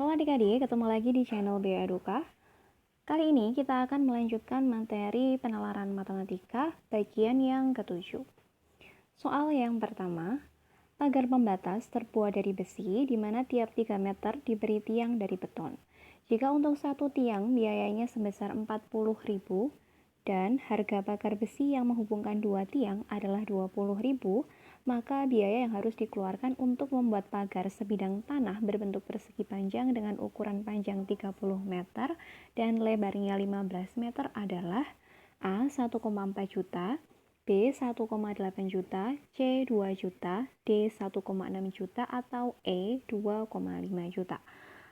Halo adik-adik, ketemu lagi di channel Bioeduka. Kali ini kita akan melanjutkan materi penalaran matematika bagian yang ke-7. Soal yang pertama, pagar pembatas terbuat dari besi di mana tiap 3 meter diberi tiang dari beton. Jika untuk satu tiang biayanya sebesar 40.000 dan harga pagar besi yang menghubungkan dua tiang adalah 20.000, maka biaya yang harus dikeluarkan untuk membuat pagar sebidang tanah berbentuk persegi panjang dengan ukuran panjang 30 meter dan lebarnya 15 meter adalah A. 1,4 juta, B. 1,8 juta, C. 2 juta, D. 1,6 juta, atau E. 2,5 juta.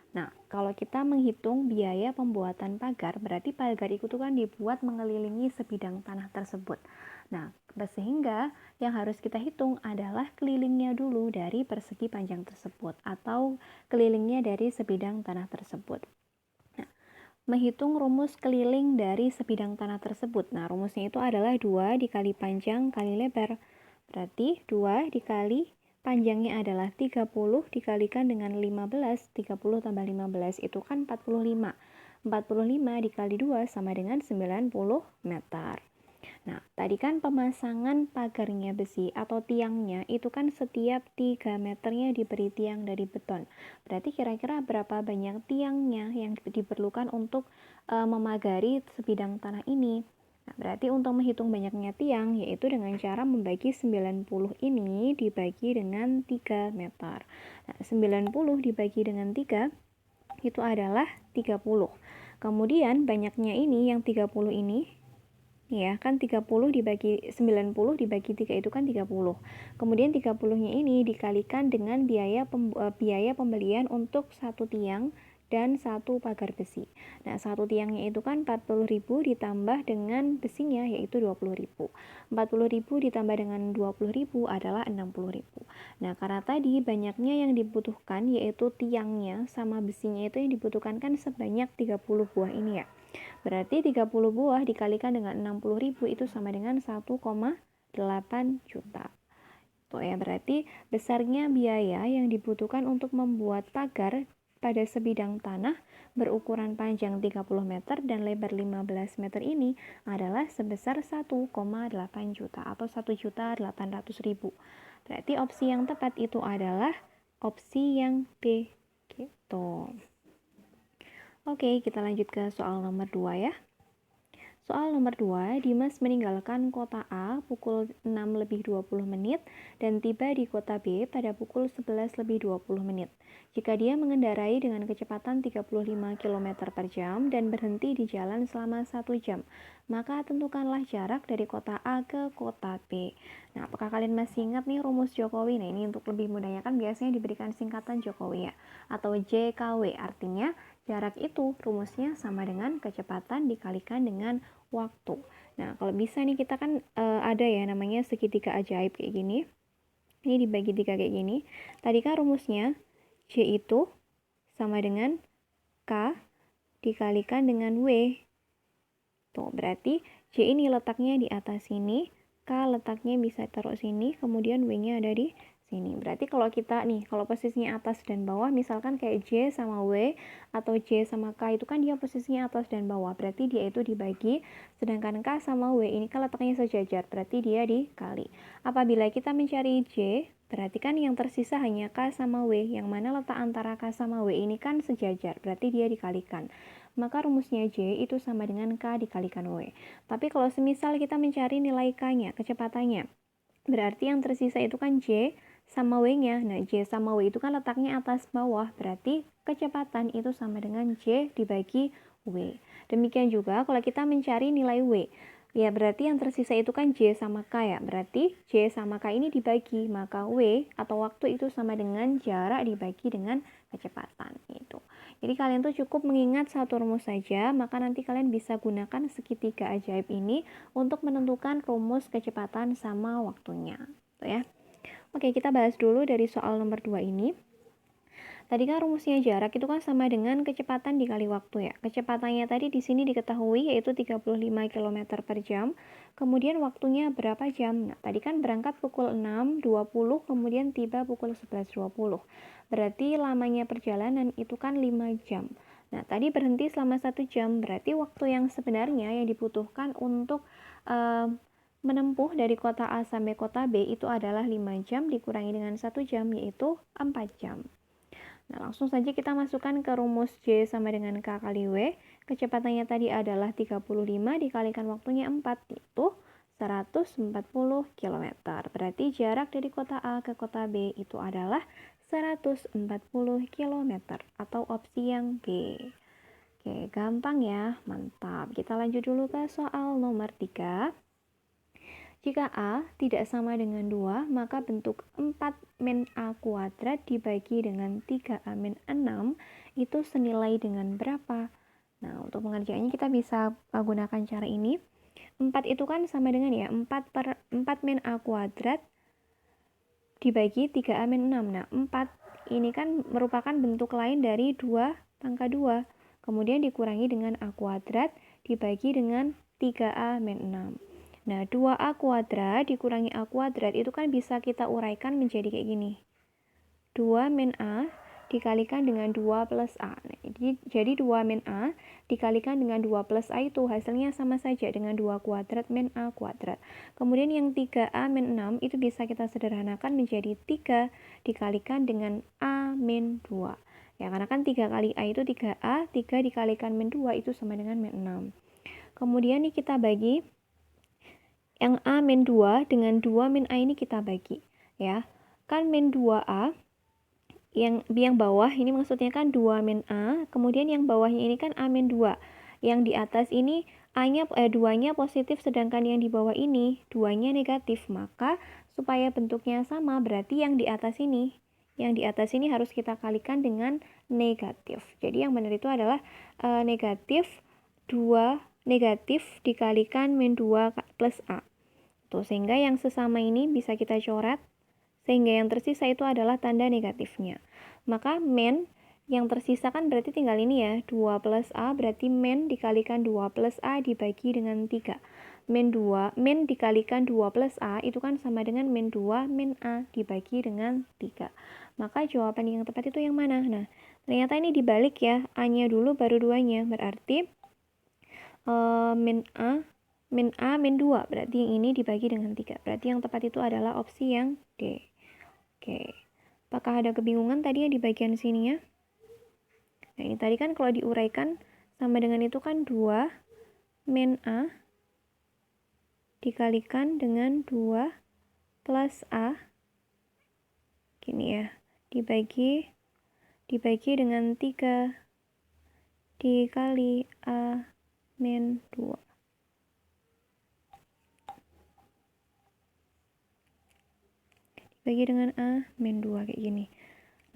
Nah, kalau kita menghitung biaya pembuatan pagar, berarti pagar itu kan dibuat mengelilingi sebidang tanah tersebut. Nah, sehingga yang harus kita hitung adalah kelilingnya dulu dari persegi panjang tersebut atau kelilingnya dari sebidang tanah tersebut. Nah, menghitung rumus keliling dari sebidang tanah tersebut. Nah, rumusnya itu adalah 2 dikali panjang kali lebar. Berarti 2 dikali panjangnya adalah 30 dikalikan dengan 15, 30 tambah 15 itu kan 45. 45 dikali 2 sama dengan 90 meter. Nah, tadi kan pemasangan pagarnya besi atau tiangnya itu kan setiap 3 meternya diberi tiang dari beton. Berarti kira-kira berapa banyak tiangnya yang diperlukan untuk memagari sebidang tanah ini? Nah, berarti untuk menghitung banyaknya tiang, yaitu dengan cara membagi 90 ini dibagi dengan 3 meter. Nah, 90 dibagi dengan 3, itu adalah 30. Kemudian banyaknya ini, yang 30 ini, ya kan 30 dibagi 90 dibagi 3 itu kan 30. Kemudian 30-nya ini dikalikan dengan biaya pembelian untuk satu tiang dan satu pagar besi. Nah, satu tiangnya itu kan 40.000 ditambah dengan besinya yaitu 20.000. 40.000 ditambah dengan 20.000 adalah 60.000. Nah, karena tadi banyaknya yang dibutuhkan yaitu tiangnya sama besinya itu yang dibutuhkan kan sebanyak 30 buah ini ya. Berarti 30 buah dikalikan dengan 60.000 itu sama dengan 1,8 juta. Tuh ya, berarti besarnya biaya yang dibutuhkan untuk membuat pagar pada sebidang tanah berukuran panjang 30 meter dan lebar 15 meter ini adalah sebesar 1,8 juta atau 1.800.000. Berarti opsi yang tepat itu adalah opsi yang B gitu. Oke, kita lanjut ke soal nomor 2 ya. Soal nomor 2, Dimas meninggalkan kota A pukul 6:20 dan tiba di kota B pada pukul 11:20. Jika dia mengendarai dengan kecepatan 35 km per jam dan berhenti di jalan selama 1 jam, maka tentukanlah jarak dari kota A ke kota B. Nah, apakah kalian masih ingat nih rumus Jokowi? Nah, ini untuk lebih mudahnya kan biasanya diberikan singkatan Jokowi ya, atau JKW, artinya jarak itu rumusnya sama dengan kecepatan dikalikan dengan waktu. Nah, kalau bisa nih kita kan ada ya namanya segitiga ajaib kayak gini. Ini dibagi 3 kayak gini. Tadi kan rumusnya J itu sama dengan K dikalikan dengan W. Tuh, berarti J ini letaknya di atas sini, K letaknya bisa taruh sini, kemudian W-nya ada di sini. Berarti kalau kita nih, kalau posisinya atas dan bawah, misalkan kayak J sama W atau J sama K itu kan dia posisinya atas dan bawah. Berarti dia itu dibagi, sedangkan K sama W ini kan letaknya sejajar, berarti dia dikali. Apabila kita mencari J, berarti kan yang tersisa hanya K sama W, yang mana letak antara K sama W ini kan sejajar, berarti dia dikalikan. Maka rumusnya J itu sama dengan K dikalikan W. Tapi kalau semisal kita mencari nilai K-nya, kecepatannya, berarti yang tersisa itu kan J sama W-nya. Nah, J sama W itu kan letaknya atas bawah, berarti kecepatan itu sama dengan J dibagi W. Demikian juga kalau kita mencari nilai W, ya berarti yang tersisa itu kan J sama K ya. Berarti J sama K ini dibagi, maka W atau waktu itu sama dengan jarak dibagi dengan kecepatan itu. Jadi kalian tuh cukup mengingat satu rumus saja, maka nanti kalian bisa gunakan segitiga ajaib ini untuk menentukan rumus kecepatan sama waktunya. Tuh ya. Oke, kita bahas dulu dari soal nomor 2 ini. Tadi kan rumusnya jarak itu kan sama dengan kecepatan dikali waktu ya. Kecepatannya tadi di sini diketahui yaitu 35 km per jam. Kemudian waktunya berapa jam? Nah, tadi kan berangkat pukul 6.20, kemudian tiba pukul 11.20. Berarti lamanya perjalanan itu kan 5 jam. Nah, tadi berhenti selama 1 jam, berarti waktu yang sebenarnya yang dibutuhkan untuk menempuh dari kota A sampai kota B itu adalah 5 jam dikurangi dengan 1 jam, yaitu 4 jam. Nah, langsung saja kita masukkan ke rumus J sama dengan K kali W. Kecepatannya tadi adalah 35 dikalikan waktunya 4, yaitu 140 km. Berarti jarak dari kota A ke kota B itu adalah 140 km atau opsi yang B. Oke, gampang ya, mantap. Kita lanjut dulu ke soal nomor 3. Jika A tidak sama dengan 2, maka bentuk 4 min A kuadrat dibagi dengan 3A min 6 itu senilai dengan berapa? Nah, untuk pengerjaannya kita bisa gunakan cara ini. 4 itu kan sama dengan ya, 4 min A kuadrat dibagi 3A min 6. Nah, 4 ini kan merupakan bentuk lain dari 2 pangkat 2. Kemudian dikurangi dengan A kuadrat dibagi dengan 3A min 6. Nah, 2A kuadrat dikurangi A kuadrat itu kan bisa kita uraikan menjadi kayak gini. 2 min A dikalikan dengan 2 plus A. Nah, jadi 2 min A dikalikan dengan 2 plus A itu hasilnya sama saja dengan 2 kuadrat min A kuadrat. Kemudian yang 3A min 6 itu bisa kita sederhanakan menjadi 3 dikalikan dengan A min 2. Ya, karena kan 3 kali A itu 3A, 3 dikalikan min 2 itu sama dengan min 6. Kemudian nih kita bagi yang A min 2 dengan 2 min A ini kita bagi. Ya, kan min 2A yang bawah ini maksudnya kan 2 min A, kemudian yang bawahnya ini kan A min 2. Yang di atas ini A-nya 2-nya positif sedangkan yang di bawah ini 2-nya negatif. Maka supaya bentuknya sama berarti yang di atas ini harus kita kalikan dengan negatif. Jadi yang benar itu adalah negatif dikalikan min 2 plus A. Tuh, sehingga yang sesama ini bisa kita coret, sehingga yang tersisa itu adalah tanda negatifnya. Maka min yang tersisa kan berarti tinggal ini ya, 2 plus A, berarti min dikalikan 2 plus A dibagi dengan 3. Min dikalikan 2 plus A itu kan sama dengan min 2 min A dibagi dengan 3. Maka jawaban yang tepat itu yang mana? Nah, ternyata ini dibalik ya, A-nya dulu baru 2-nya, berarti min A min 2, berarti yang ini dibagi dengan 3. Berarti yang tepat itu adalah opsi yang D. Oke, apakah ada kebingungan tadi ya di bagian sini ya? Nah, ini tadi kan kalau diuraikan sama dengan itu kan 2 min A dikalikan dengan 2 plus A. Gini ya, dibagi dengan 3 dikali A min 2. Bagi dengan A min 2 kayak gini.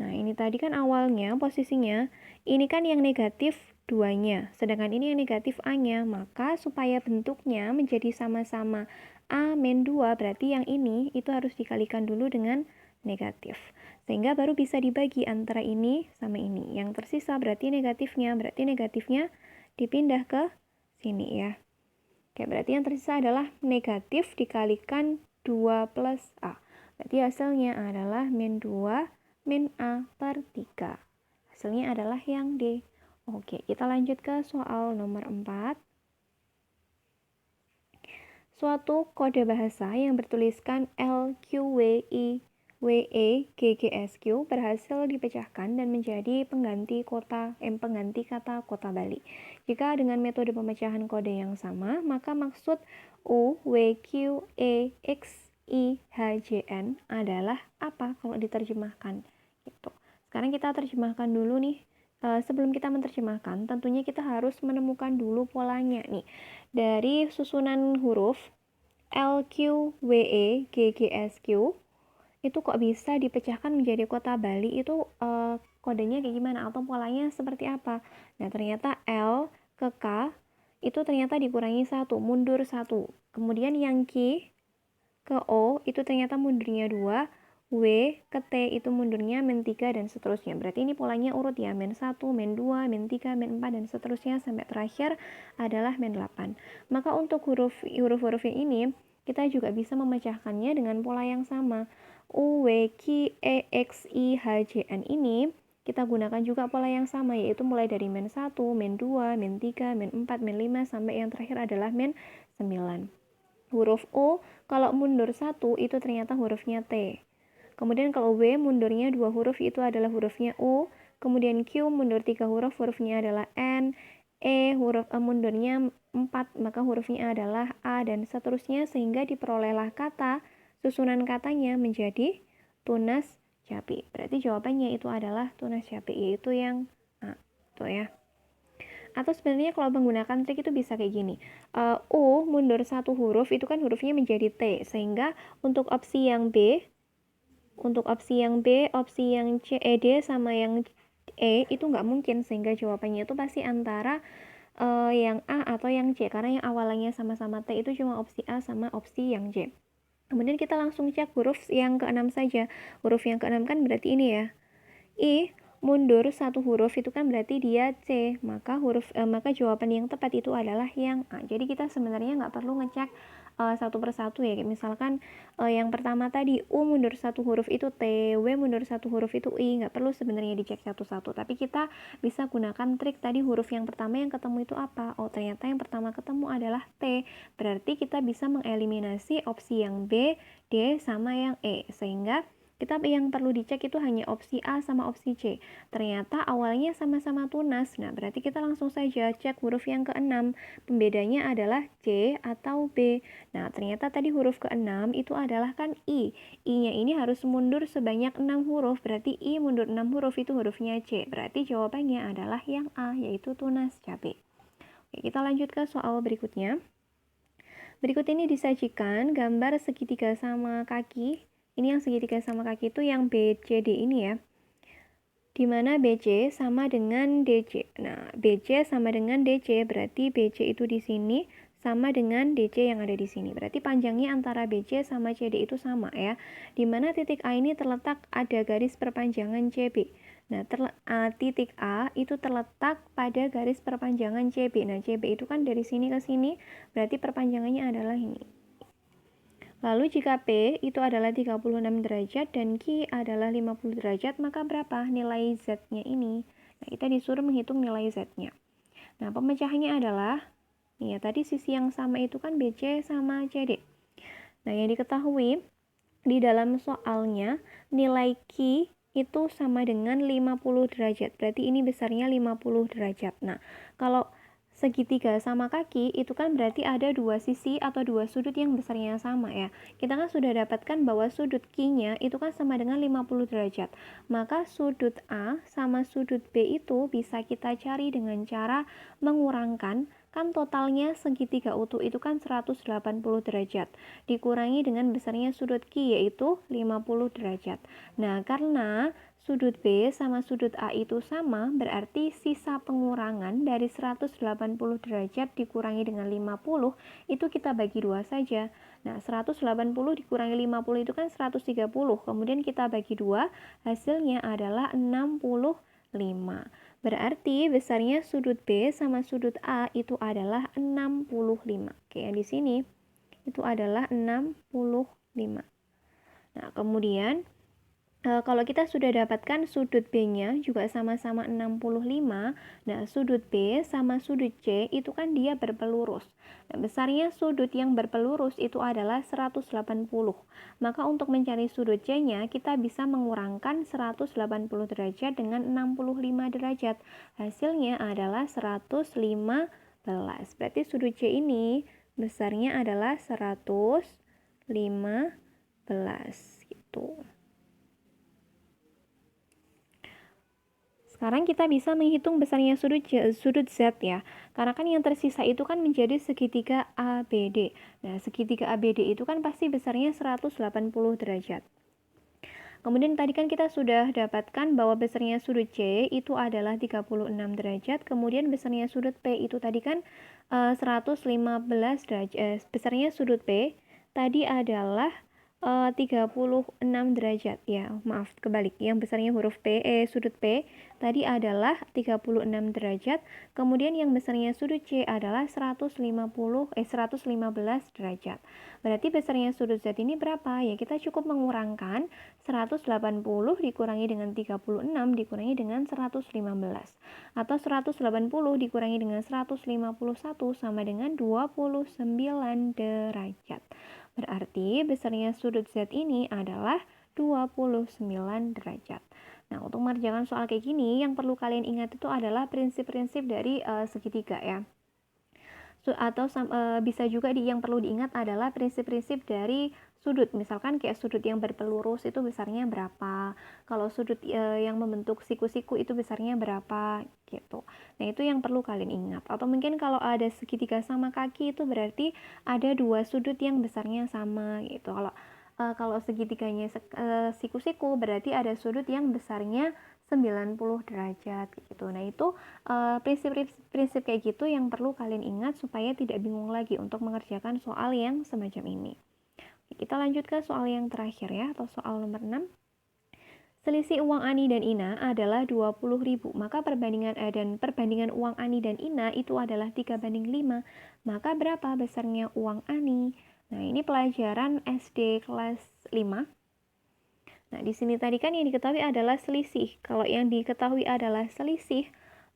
Nah, ini tadi kan awalnya posisinya ini kan yang negatif 2-nya, sedangkan ini yang negatif A-nya. Maka supaya bentuknya menjadi sama-sama A min 2 berarti yang ini itu harus dikalikan dulu dengan negatif. Sehingga baru bisa dibagi antara ini sama ini. Yang tersisa berarti negatifnya dipindah ke sini ya. Oke, berarti yang tersisa adalah negatif dikalikan 2 plus A. Berarti hasilnya adalah min 2 min A per 3. Hasilnya adalah yang D. Oke, kita lanjut ke soal nomor 4. Suatu kode bahasa yang bertuliskan LQWIWEGGSQ berhasil dipecahkan dan menjadi pengganti kata kota Bali. Jika dengan metode pemecahan kode yang sama, maka maksud UWQEXIHJN adalah apa kalau diterjemahkan? Gitu. Sekarang kita terjemahkan dulu nih. Sebelum kita menerjemahkan, tentunya kita harus menemukan dulu polanya nih. Dari susunan huruf LQWEGGSQ itu kok bisa dipecahkan menjadi kota Bali, itu kodenya kayak gimana atau polanya seperti apa? Nah, ternyata L ke K itu ternyata dikurangi 1, mundur 1. Kemudian yang Q ke O itu ternyata mundurnya 2, W ke T itu mundurnya min 3 dan seterusnya. Berarti ini polanya urut ya, min 1, min 2, min 3, min 4 dan seterusnya sampai terakhir adalah min 8. Maka untuk huruf-huruf yang ini kita juga bisa memecahkannya dengan pola yang sama. U, W, Q, E, X, I, H, J, N ini kita gunakan juga pola yang sama, yaitu mulai dari min 1, min 2, min 3, min 4, min 5 sampai yang terakhir adalah min 9. Huruf O kalau mundur 1 itu ternyata hurufnya T. Kemudian kalau W mundurnya 2 huruf itu adalah hurufnya U. Kemudian Q mundur 3 huruf, hurufnya adalah N. E huruf mundurnya 4, maka hurufnya adalah A dan seterusnya sehingga diperolehlah kata, susunan katanya menjadi tunas Capi. Berarti jawabannya itu adalah tunas Capi, yaitu yang A. Tuh ya. Atau sebenarnya kalau menggunakan trik itu bisa kayak gini. U mundur 1 huruf itu kan hurufnya menjadi T. Sehingga untuk opsi yang B, opsi yang C, E, D sama yang E itu nggak mungkin. Sehingga jawabannya itu pasti antara yang A atau yang C. Karena yang awalnya sama-sama T itu cuma opsi A sama opsi yang C. Kemudian kita langsung cek huruf yang ke-6 saja. Huruf yang ke-6 kan berarti ini ya. I mundur 1 huruf itu kan berarti dia C, maka maka jawaban yang tepat itu adalah yang A. Jadi kita sebenarnya nggak perlu ngecek satu persatu ya. Misalkan yang pertama tadi U mundur 1 huruf itu T, W mundur 1 huruf itu I, nggak perlu sebenarnya dicek satu-satu. Tapi kita bisa gunakan trik tadi, huruf yang pertama yang ketemu itu apa? Oh ternyata yang pertama ketemu adalah T. Berarti kita bisa mengeliminasi opsi yang B, D sama yang E, sehingga kita yang perlu dicek itu hanya opsi A sama opsi C. Ternyata awalnya sama-sama tunas. Nah, berarti kita langsung saja cek huruf yang ke-6. Pembedanya adalah C atau B. Nah, ternyata tadi huruf ke-6 itu adalah kan I. I-nya ini harus mundur sebanyak 6 huruf. Berarti I mundur 6 huruf itu hurufnya C. Berarti jawabannya adalah yang A, yaitu tunas Cabe. Oke, kita lanjut ke soal berikutnya. Berikut ini disajikan gambar segitiga sama kaki. Ini yang segitiga sama kaki itu yang BCD ini ya. Dimana BC sama dengan DC. Nah, BC sama dengan DC, berarti BC itu di sini sama dengan DC yang ada di sini. Berarti panjangnya antara BC sama CD itu sama ya. Dimana titik A ini terletak ada garis perpanjangan CB. Nah, titik A itu terletak pada garis perpanjangan CB. Nah, CB itu kan dari sini ke sini, berarti perpanjangannya adalah ini. Lalu jika P itu adalah 36 derajat dan Q adalah 50 derajat, maka berapa nilai Z-nya ini? Nah, kita disuruh menghitung nilai Z-nya. Nah, pemecahannya adalah, nih ya, tadi sisi yang sama itu kan BC sama CD. Nah, yang diketahui di dalam soalnya, nilai Q itu sama dengan 50 derajat. Berarti ini besarnya 50 derajat. Nah, kalau segitiga sama kaki itu kan berarti ada dua sisi atau dua sudut yang besarnya sama ya. Kita kan sudah dapatkan bahwa sudut Q-nya itu kan sama dengan 50 derajat. Maka sudut A sama sudut B itu bisa kita cari dengan cara mengurangkan, kan totalnya segitiga utuh itu kan 180 derajat. Dikurangi dengan besarnya sudut Q yaitu 50 derajat. Nah, karena sudut B sama sudut A itu sama, berarti sisa pengurangan dari 180 derajat dikurangi dengan 50, itu kita bagi 2 saja. Nah, 180 dikurangi 50 itu kan 130, kemudian kita bagi 2, hasilnya adalah 65. Berarti besarnya sudut B sama sudut A itu adalah 65. Oke, yang di sini itu adalah 65. Nah, kemudian kalau kita sudah dapatkan sudut B-nya juga sama-sama 65, nah sudut B sama sudut C itu kan dia berpelurus. Nah, besarnya sudut yang berpelurus itu adalah 180. Maka untuk mencari sudut C-nya, kita bisa mengurangkan 180 derajat dengan 65 derajat. Hasilnya adalah 115. Berarti sudut C ini besarnya adalah 115 gitu. Sekarang kita bisa menghitung besarnya sudut Z ya. Karena kan yang tersisa itu kan menjadi segitiga ABD. Nah, segitiga ABD itu kan pasti besarnya 180 derajat. Kemudian tadi kan kita sudah dapatkan bahwa besarnya sudut C itu adalah 36 derajat. Kemudian besarnya sudut P itu tadi kan 115 derajat. Besarnya sudut P tadi adalah 36 derajat ya, maaf kebalik, yang besarnya huruf sudut P tadi adalah 36 derajat, kemudian yang besarnya sudut C adalah 115 derajat. Berarti besarnya sudut Z ini berapa? Ya kita cukup mengurangkan 180 dikurangi dengan 36 dikurangi dengan 115, atau 180 dikurangi dengan 151 sama dengan 29 derajat. Berarti besarnya sudut Z ini adalah 29 derajat. Nah, untuk mengerjakan soal kayak gini, yang perlu kalian ingat itu adalah prinsip-prinsip dari segitiga ya. Atau bisa juga yang perlu diingat adalah prinsip-prinsip dari sudut. Misalkan kayak sudut yang berpelurus itu besarnya berapa, kalau sudut yang membentuk siku-siku itu besarnya berapa gitu. Nah, itu yang perlu kalian ingat. Atau mungkin kalau ada segitiga sama kaki itu berarti ada dua sudut yang besarnya sama gitu. Kalau segitiganya siku-siku berarti ada sudut yang besarnya 90 derajat gitu. Nah, itu prinsip-prinsip kayak gitu yang perlu kalian ingat supaya tidak bingung lagi untuk mengerjakan soal yang semacam ini. Kita lanjut ke soal yang terakhir ya, atau soal nomor 6. Selisih uang Ani dan Ina adalah 20.000, maka perbandingan uang Ani dan Ina itu adalah 3:5. Maka berapa besarnya uang Ani? Nah, ini pelajaran SD kelas 5. Nah, di sini tadi kan yang diketahui adalah selisih. Kalau yang diketahui adalah selisih,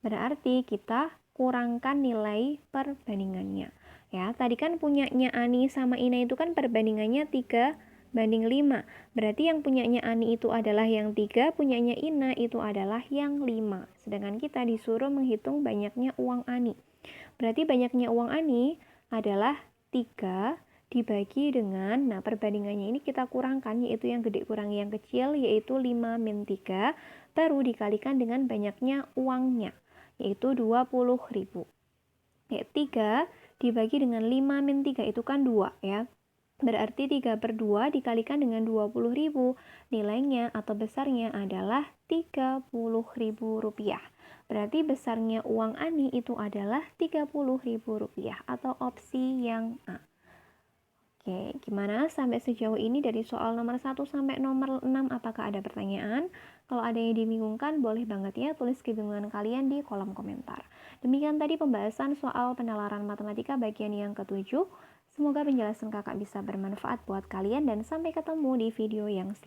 berarti kita kurangkan nilai perbandingannya. Ya, tadi kan punyanya Ani sama Ina itu kan perbandingannya 3:5. Berarti yang punyanya Ani itu adalah yang 3, punyanya Ina itu adalah yang 5. Sedangkan kita disuruh menghitung banyaknya uang Ani. Berarti banyaknya uang Ani adalah 3 dibagi dengan, nah perbandingannya ini kita kurangkan, yaitu yang gede kurangi yang kecil, yaitu 5-3, baru dikalikan dengan banyaknya uangnya, yaitu 20.000. Ya, 3 dibagi dengan 5-3 itu kan 2 ya. Berarti 3/2 dikalikan dengan 20.000, nilainya atau besarnya adalah 30.000 rupiah. Berarti besarnya uang Ani itu adalah 30.000 rupiah, atau opsi yang A. Oke, gimana sampai sejauh ini dari soal nomor 1 sampai nomor 6, apakah ada pertanyaan? Kalau ada yang dibingungkan, boleh banget ya tulis kebingungan kalian di kolom komentar. Demikian tadi pembahasan soal penalaran matematika bagian yang ke-7. Semoga penjelasan kakak bisa bermanfaat buat kalian dan sampai ketemu di video yang selanjutnya.